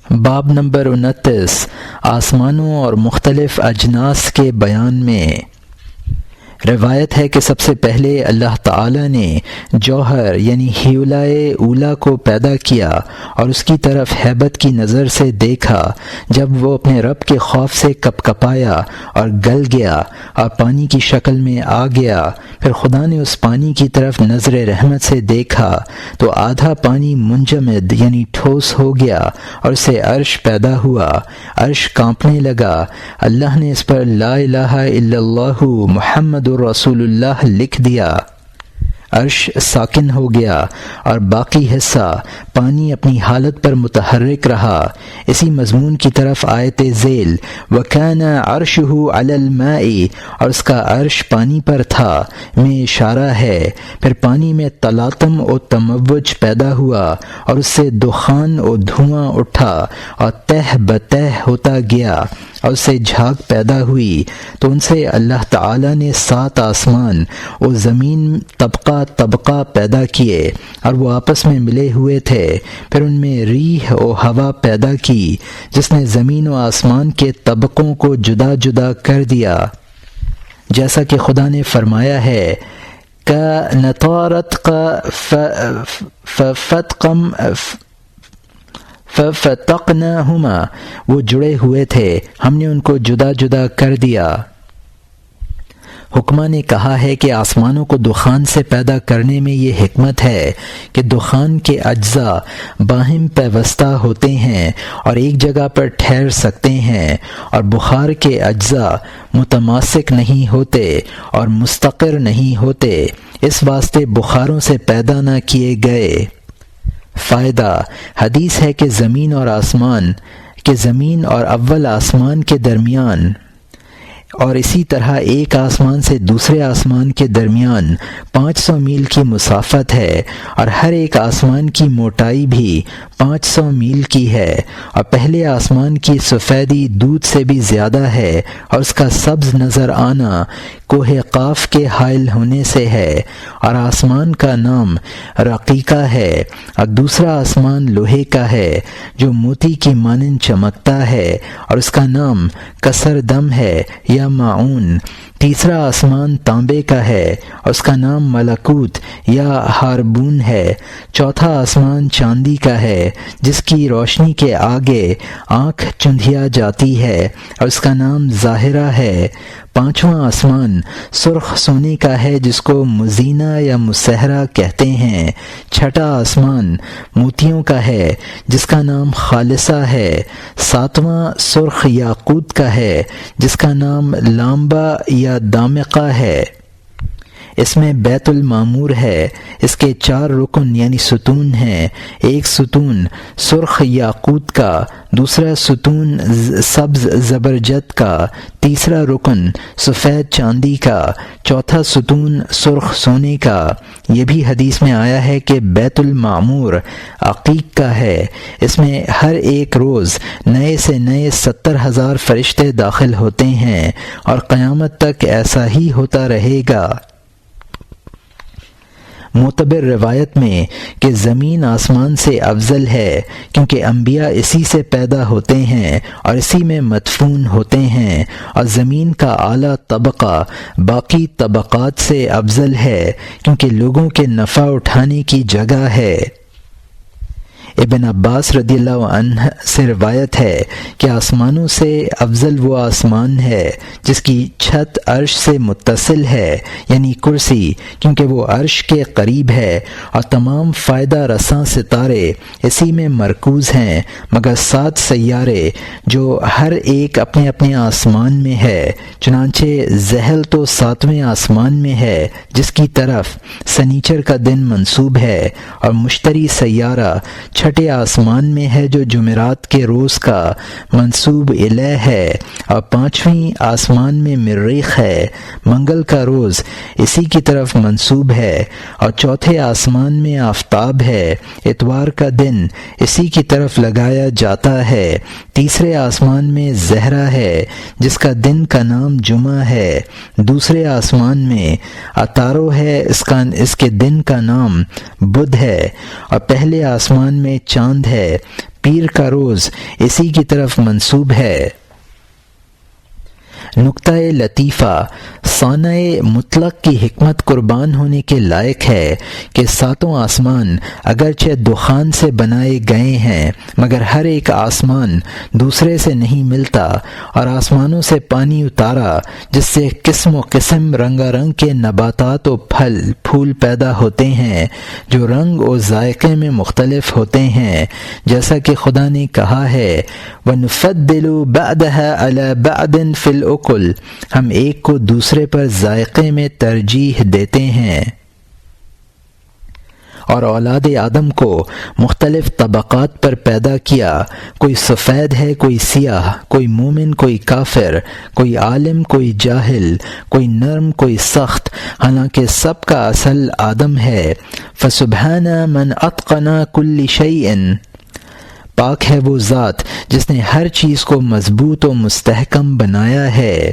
باب نمبر 29 آسمانوں اور مختلف اجناس کے بیان میں۔ روایت ہے کہ سب سے پہلے اللہ تعالی نے جوہر یعنی ہیولائے اولا کو پیدا کیا اور اس کی طرف ہیبت کی نظر سے دیکھا جب وہ اپنے رب کے خوف سے کپ کپایا اور گل گیا اور پانی کی شکل میں آ گیا۔ پھر خدا نے اس پانی کی طرف نظر رحمت سے دیکھا تو آدھا پانی منجمد یعنی ٹھوس ہو گیا اور اس سے عرش پیدا ہوا۔ عرش کانپنے لگا۔ اللہ نے اس پر لا الہ الا اللہ محمد رسول اللہ لکھ دیا۔ عرش ساکن ہو گیا اور باقی حصہ پانی اپنی حالت پر متحرک رہا۔ اسی مضمون کی طرف آیت ذیل وَكَانَ عَرْشُهُ عَلَى الْمَاءِ اور اس کا عرش پانی پر تھا میں اشارہ ہے۔ پھر پانی میں تلاطم و تموج پیدا ہوا اور اس سے دخان و دھواں اٹھا اور تہ بتہ ہوتا گیا اور اس سے جھاگ پیدا ہوئی۔ تو ان سے اللہ تعالی نے 7 آسمان و زمین طبقہ طبقہ پیدا کیے اور وہ آپس میں ملے ہوئے تھے۔ پھر ان میں ریح و ہوا پیدا کی جس نے زمین و آسمان کے طبقوں کو جدا جدا کر دیا، جیسا کہ خدا نے فرمایا ہے كَنَطَارَتْ فَفَتَقْنَاهُمَا وہ جڑے ہوئے تھے، ہم نے ان کو جدا جدا کر دیا۔ حکمہ نے کہا ہے کہ آسمانوں کو دخان سے پیدا کرنے میں یہ حکمت ہے کہ دخان کے اجزاء باہم پیوستہ ہوتے ہیں اور ایک جگہ پر ٹھہر سکتے ہیں، اور بخار کے اجزاء متماسک نہیں ہوتے اور مستقر نہیں ہوتے، اس واسطے بخاروں سے پیدا نہ کیے گئے۔ فائدہ حدیث ہے کہ زمین اور اول آسمان کے درمیان اور اسی طرح ایک آسمان سے دوسرے آسمان کے درمیان 500 میل کی مسافت ہے، اور ہر ایک آسمان کی موٹائی بھی 500 میل کی ہے، اور پہلے آسمان کی سفیدی دودھ سے بھی زیادہ ہے اور اس کا سبز نظر آنا کوہ قاف کے حائل ہونے سے ہے، اور آسمان کا نام رقیقہ ہے، اور دوسرا آسمان لوہے کا ہے جو موتی کی مانند چمکتا ہے اور اس کا نام کسر دم ہے یا معون۔ تیسرا آسمان تانبے کا ہے اور اس کا نام ملکوت یا ہاربون ہے۔ چوتھا آسمان چاندی کا ہے جس کی روشنی کے آگے آنکھ چندھیا جاتی ہے اور اس کا نام ظاہرہ ہے۔ پانچواں آسمان سرخ سونے کا ہے جس کو مزینہ یا مسحرہ کہتے ہیں۔ چھٹا آسمان موتیوں کا ہے جس کا نام خالصہ ہے۔ ساتواں سرخ یاقوت کا ہے جس کا نام لامبا یا دامقہ ہے۔ اس میں بیت المعمور ہے۔ اس کے 4 رکن یعنی ستون ہیں، ایک ستون سرخ یاقوت کا، دوسرا ستون سبز زبرجد کا، تیسرا رکن سفید چاندی کا، چوتھا ستون سرخ سونے کا۔ یہ بھی حدیث میں آیا ہے کہ بیت المعمور عقیق کا ہے، اس میں ہر ایک روز نئے سے نئے 70,000 فرشتے داخل ہوتے ہیں اور قیامت تک ایسا ہی ہوتا رہے گا۔ معتبر روایت میں کہ زمین آسمان سے افضل ہے کیونکہ انبیاء اسی سے پیدا ہوتے ہیں اور اسی میں مدفون ہوتے ہیں، اور زمین کا اعلیٰ طبقہ باقی طبقات سے افضل ہے کیونکہ لوگوں کے نفع اٹھانے کی جگہ ہے۔ ابن عباس رضی اللہ عنہ سے روایت ہے کہ آسمانوں سے افضل وہ آسمان ہے جس کی چھت عرش سے متصل ہے یعنی کرسی، کیونکہ وہ عرش کے قریب ہے، اور تمام فائدہ رساں ستارے اسی میں مرکوز ہیں مگر 7 سیارے جو ہر ایک اپنے اپنے آسمان میں ہے۔ چنانچہ زحل تو 7ویں آسمان میں ہے جس کی طرف سنیچر کا دن منسوب ہے، اور مشتری سیارہ چھٹے آسمان میں ہے جو جمعرات کے روز کا منسوب الیہ ہے، اور 5ویں آسمان میں مریخ ہے، منگل کا روز اسی کی طرف منسوب ہے، اور چوتھے آسمان میں آفتاب ہے، اتوار کا دن اسی کی طرف لگایا جاتا ہے۔ تیسرے آسمان میں زہرہ ہے جس کا دن کا نام جمعہ ہے۔ دوسرے آسمان میں اتارو ہے، اس کے دن کا نام بدھ ہے، اور پہلے آسمان میں چاند ہے، پیر کا روز اسی کی طرف منسوب ہے۔ نکتہ لطیفہ، صانع مطلق کی حکمت قربان ہونے کے لائق ہے کہ ساتوں آسمان اگرچہ دخان سے بنائے گئے ہیں مگر ہر ایک آسمان دوسرے سے نہیں ملتا، اور آسمانوں سے پانی اتارا جس سے قسم و قسم رنگا رنگ کے نباتات و پھول پیدا ہوتے ہیں جو رنگ و ذائقے میں مختلف ہوتے ہیں، جیسا کہ خدا نے کہا ہے وَنُفَضِّلُ بَعْضَهَا عَلَى بَعْضٍ فِي الْأُكُلِ، ہم ایک کو دوسرے پر ذائقے میں ترجیح دیتے ہیں۔ اور اولاد آدم کو مختلف طبقات پر پیدا کیا، کوئی سفید ہے کوئی سیاہ، کوئی مومن کوئی کافر، کوئی عالم کوئی جاہل، کوئی نرم کوئی سخت، حالانکہ سب کا اصل آدم ہے۔ فَسُبْحَانَ مَنْ أَتْقَنَ كُلِّ شَيْءٍ، پاک ہے وہ ذات جس نے ہر چیز کو مضبوط و مستحکم بنایا ہے۔